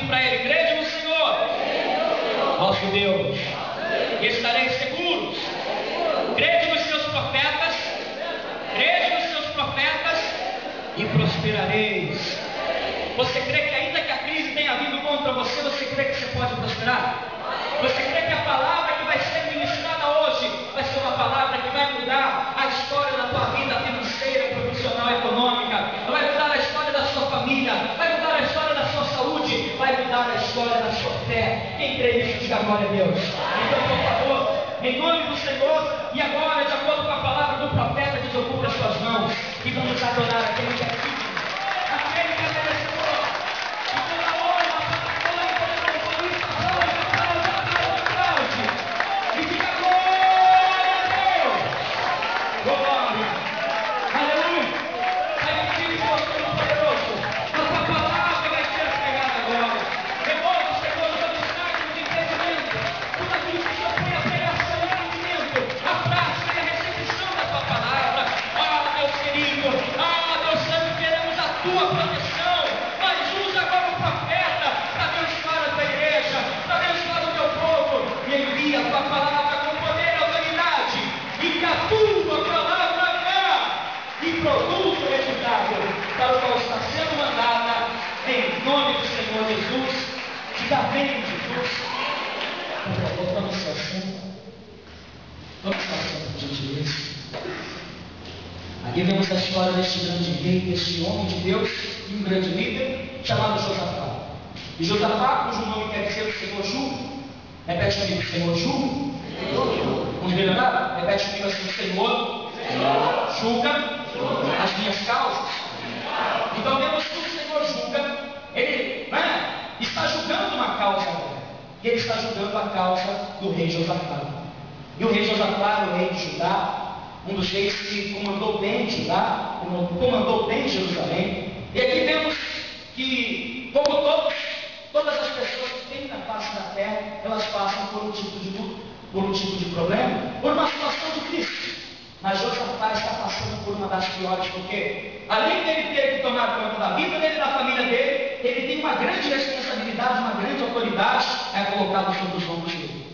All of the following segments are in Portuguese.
dito para ele: crede no Senhor, vosso Deus, e estareis seguros. Crede nos seus profetas, e prosperareis. Você crê que ainda que a crise tenha vindo contra você, você crê que você pode prosperar? Você crê que a palavra que vai ser ministrada hoje vai ser uma palavra que vai mudar a história da tua vida financeira, profissional, econômica, vai mudar a história da sua família, vai mudar a história da sua saúde, vai mudar a história da sua fé? Quem crê nisso, diga glória a Deus. Então, por favor, em nome do Senhor, e agora, de acordo com a palavra do profeta, desocupe as suas mãos e vamos adorar aquele que é digno, aquele que é merecedor. E toda honra, por isso, aplaude. E diga glória a Deus. Glória. Aleluia. Vai pedir que você é poderoso. A tua palavra vai ser pregada agora. Devolve, Senhor, os obstáculos de entendimento. Tudo aquilo que só tem a pregação e entendimento. A prática e a recepção da tua palavra. Deus querido, Deus Santo, queremos a tua proteção, mas usa agora o profeta para abençoar a tua igreja, para abençoar o teu povo, e envia a tua palavra com poder e autoridade, e que a tua palavra vá e produza o resultado para o qual está sendo mandada, em nome do Senhor Jesus. Diga amém, Jesus. Por favor, tome seu assento. Tome seu assento, por gentileza. Aqui vemos a história deste grande rei, deste homem de Deus e um grande líder chamado Josafá. E Josafá, cujo nome quer dizer o Senhor julga. Repete comigo: Senhor julga. Vamos melhorar? Repete comigo assim: Senhor julga as minhas causas. Então vemos que o Senhor julga, ele está julgando uma causa agora. E ele está julgando a causa do rei Josafá. E o rei Josafá era o rei de Judá, um dos reis que comandou bem Judá, comandou bem Jerusalém. E aqui vemos que, como todas as pessoas que têm na face da terra, elas passam por um tipo de luta, por um tipo de problema, por uma situação de crise. Mas Josafá está passando por uma das piores, porque além dele ter que tomar conta da vida dele e da família dele, ele tem uma grande responsabilidade, uma grande autoridade colocada sobre os ombros dele.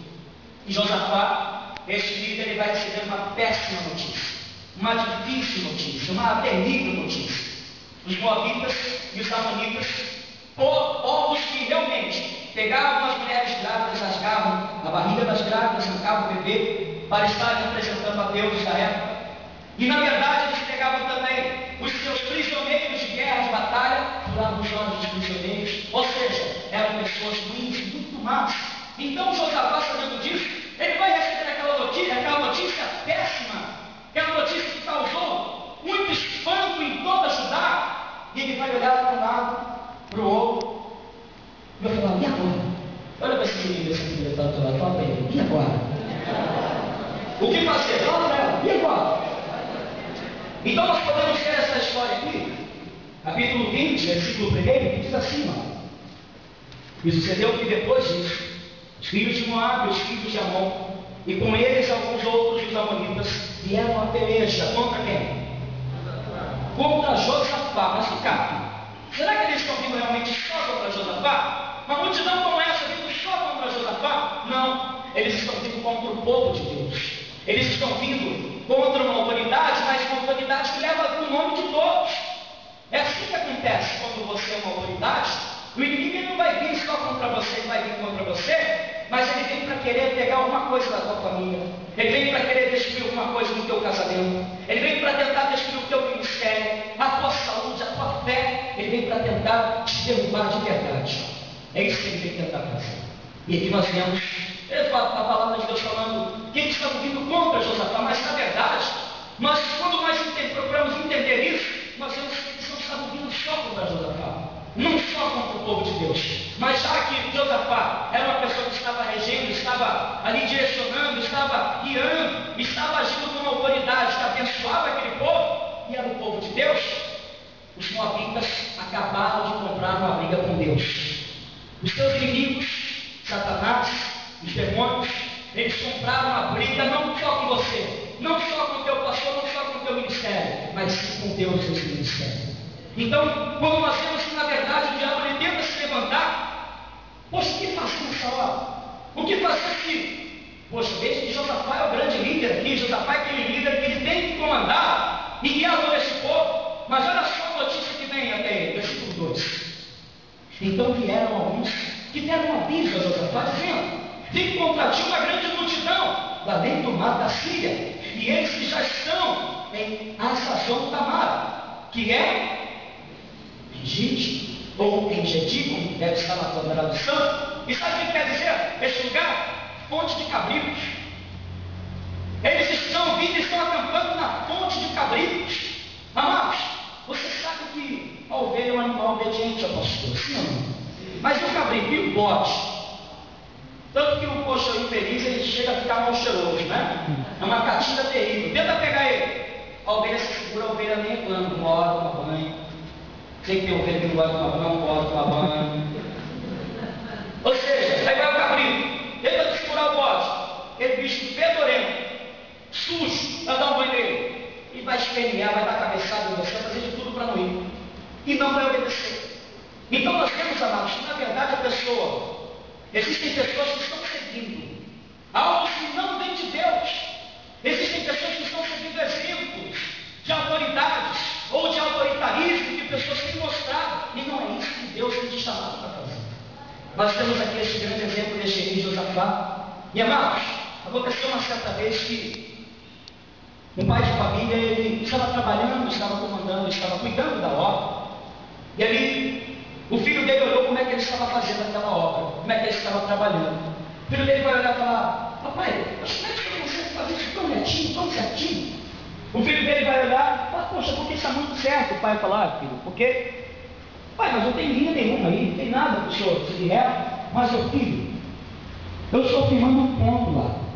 E Josafá, este líder, ele vai receber uma péssima notícia, uma difícil notícia, uma terrível notícia. Os moabitas e os amonitas, povos que realmente pegavam as mulheres grávidas, rasgavam a barriga das grávidas, arrancavam o bebê para estarem apresentando a deuses da época. E na verdade eles pegavam também os seus prisioneiros de guerra, de batalha, furavam os olhos dos prisioneiros, ou seja, eram pessoas ruins, muito más. Então Josafá, sabendo disso, ele vai receber aquela notícia péssima, aquela notícia que causou muito espanto em toda Judá, e ele vai olhar para um lado, para o outro, e vai falar: e agora? Olha para esse menino, esse filho está do lado, fala para ele: e agora? O que fazer? Fala para ela: e agora? Então nós podemos ver essa história aqui, capítulo 20, versículo 1, que diz assim: e sucedeu que depois disso, os filhos de Moabe, os filhos de Amon, e com eles alguns outros dos amonitas, vieram a peleja contra quem? Contra Josafá. Mas que caso? Será que eles estão vindo realmente só contra Josafá? Uma multidão como essa vindo só contra Josafá? Não, eles estão vindo contra o povo de Deus. Eles estão vindo contra uma autoridade, mas uma autoridade que leva o nome de todos. É assim que acontece quando você é uma autoridade. O inimigo ele não vai vir só contra você, ele vai vir contra você, mas ele vem para querer pegar alguma coisa da tua família, ele vem para querer destruir alguma coisa no teu casamento, ele vem para tentar destruir o teu ministério, a tua saúde, a tua fé, ele vem para tentar te derrubar de verdade. É isso que ele vem tentar fazer. E aqui nós vemos a palavra de Deus falando que eles estão vindo contra Josafá, mas na verdade, quando nós procuramos entender isso, nós vemos que eles não estavam vindo só contra Josafá, não só contra o povo de Deus, mas já que Josafá era uma pessoa que estava regendo, estava ali direcionando, estava guiando, estava agindo como autoridade que abençoava aquele povo, e era o povo de Deus, os moabitas acabaram de comprar uma briga com Deus. Os seus inimigos, Satanás, os demônios, eles compraram uma briga não só com você, não só com o teu pastor, não só com o teu ministério, mas sim com Deus e o seu ministério. Então, quando nós vemos que na verdade o diabo ele tenta se levantar O que fazer se, poxa, veja que Josafá é o grande líder aqui, Josafá é aquele líder que ele tem que comandar e guiar todo esse povo. Mas olha só a notícia que vem até ele, versículo 2. Então vieram alguns que deram um aviso a Josafá, dizendo: vem contra ti uma grande multidão, além do mar da Síria, e eles que já estão em Hazazon Tamar, que é Engedi, ou Engedi, como deve estar na tua tradução. E sabe o que quer dizer esse lugar? Fonte de cabritos. Eles estão vindo e estão acampando na fonte de cabritos. Amados, você sabe que a ovelha é um animal obediente ao pastor, sim ou não? Mas o cabrito e o bode, tanto que o coxo infeliz ele chega a ficar mal cheiroso, né? É uma catinga terrível. Tenta pegar ele. A ovelha se segura, a ovelha nem reclama, uma hora toma banho. Sei que tem ovelha que não gosta de tomar banho, não pode tomar banho. Ou seja, aí vai o cabrito, tenta segurar o bode, aquele bicho fedorento, sujo, vai dar um banho nele. E vai espernear, vai dar cabeçada em você, vai fazer de tudo para não ir. E não vai obedecer. Então nós temos, amados, que na verdade a pessoa, existem pessoas que estão seguindo algo que não vem de Deus. Existem pessoas que estão seguindo exemplos de autoridades ou de autoritarismo que pessoas têm mostrado. E não é isso que Deus tem te chamado para fazer. Nós temos aqui esse grande exemplo deste rei Josafá. E amados, aconteceu uma certa vez que um pai de família, ele estava trabalhando, estava comandando, estava cuidando da obra. E ali, o filho dele olhou como é que ele estava fazendo aquela obra, como é que ele estava trabalhando. O filho dele vai olhar e falar: papai, mas como é que você faz isso tão retinho, tão certinho? O filho dele vai olhar e falar: poxa, porque está muito certo. O pai vai falar: filho, porque, pai, mas não tem linha nenhuma aí, não tem nada para o senhor seguir reto. Mas, meu filho, eu estou firmando um ponto lá.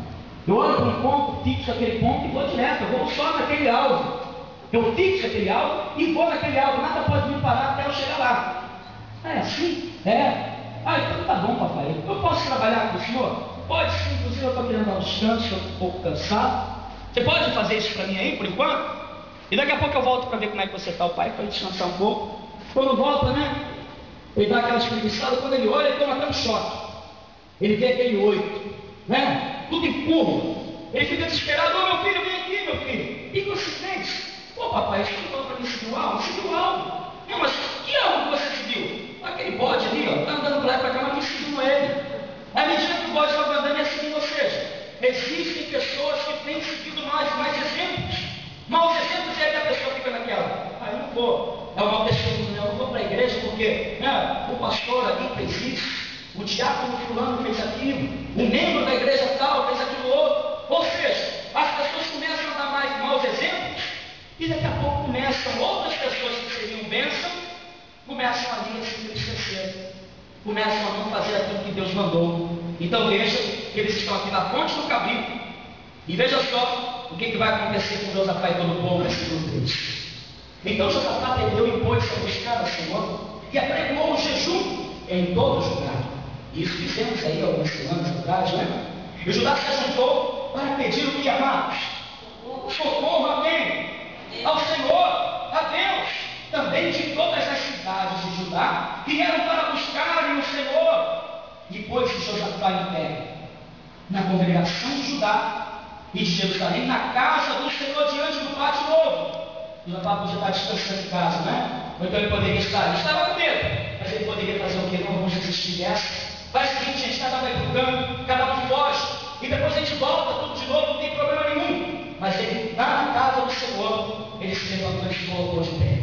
Eu olho para um ponto, fixo aquele ponto e vou direto, eu vou só naquele alvo. Eu fixo aquele alvo e vou naquele alvo, nada pode me parar até eu chegar lá. É assim? É. Ah, então tá bom, papai. Eu posso trabalhar com o senhor? Pode sim, inclusive eu estou querendo dar um descanso, estou um pouco cansado. Você pode fazer isso para mim aí, por enquanto? E daqui a pouco eu volto para ver como é que você está. O pai para descansar um pouco. Quando volta, né? Ele dá aquela espreguiçada, quando ele olha, ele toma até um choque. Ele vê aquele 8, né? Tudo em curva. Ele fica desesperado: ô meu filho, vem aqui, meu filho. E você fez? Pô, papai, você não falou para mim seguir o alvo? Seguiu o alvo. Não, mas que alvo você seguiu? Aquele bode ali, ó, está andando para lá e para cá, mas não seguiu ele. À medida que o bode estava andando, ia seguindo. Ou seja, existem pessoas que têm seguido mais exemplos. Maus exemplos, e aí a pessoa fica naquela: ah, eu não vou. É um mau testemunho, eu não vou para a igreja porque o pastor ali fez isso. O diácono fulano fez aquilo, o membro da igreja tal fez aquilo outro. Ou seja, as pessoas começam a dar mais maus exemplos, e daqui a pouco começam outras pessoas que seriam bênção, começam ali a se entristecer, começam a não fazer aquilo que Deus mandou. Então veja que eles estão aqui na fonte do cabrito, e veja só o que vai acontecer com Josafá e todo o povo nesse grupo. Então Josafá perdeu e pôs-se a buscar o Senhor, e apregou o jejum em todos os lugares. Isso fizemos aí alguns anos atrás, né? E Judá se juntou para pedir o que, amados? Socorro a quem? Ao Senhor, a Deus. Também de todas as cidades de Judá vieram para buscarem o Senhor. E pôs-se Josafá em pé na congregação de Judá e de Jerusalém, na casa do Senhor, diante do pátio novo. Josafá podia estar descansando em casa, né? Ou então ele poderia estar, ele estava com medo, mas ele poderia fazer o que? Não vamos resistir dessa. Faz o seguinte, gente, cada um vai para o canto, cada um foge, e depois a gente volta tudo de novo, não tem problema nenhum. Mas ele, lá na casa do Senhor, ele se levantou e se colocou de pé.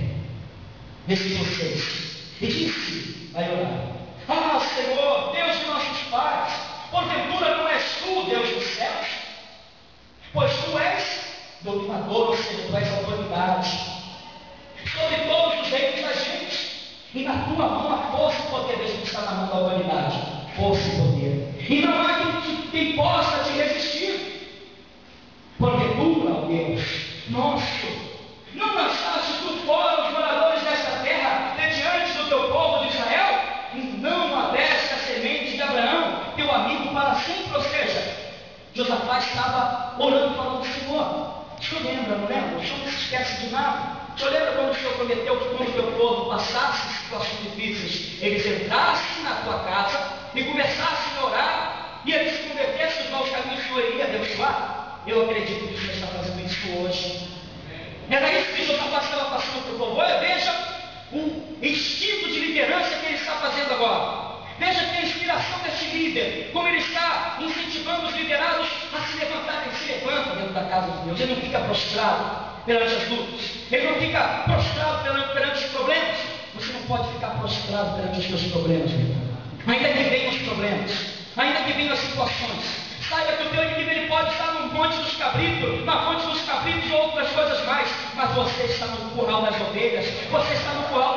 Versículo 6. E disse, vai orar: ah, Senhor, Deus de nossos pais, porventura não és tu, Deus dos céus? Pois tu és dominador, ou seja, tu és autoridade sobre todos os reinos da gente, e na tua mão a força e o poder. Veja que está na mão da autoridade, força e poder, e não há quem possa te resistir. Porventura, ó Deus nosso, não lançaste tu fora os moradores desta terra de diante do teu povo de Israel, e não abreste a semente de Abraão, teu amigo, para sempre? Ou seja, Josafá estava orando, falando: Senhor, o senhor lembra, não lembra? O senhor não se esquece de nada. O senhor lembra quando o senhor prometeu que quando o teu povo passasse situações difíceis, eles entrassem na tua casa e começassem a orar, e eles Eu acredito que o Senhor está fazendo isso hoje. Era isso que Josafá estava passando para o povo. Olha, veja o instinto de liderança que ele está fazendo agora. Veja que a inspiração desse líder, como ele está incentivando os liderados a se levantarem. Ele se levanta dentro da casa de Deus. Ele não fica prostrado perante as lutas. Ele não fica prostrado perante os problemas. Você não pode ficar prostrado perante os seus problemas, meu irmão. Ainda que venham os problemas, ainda que venham as situações. Saiba que o teu inimigo ele pode estar no monte dos cabritos, na fonte dos cabritos ou outras coisas mais, mas você está no curral das ovelhas, você está no curral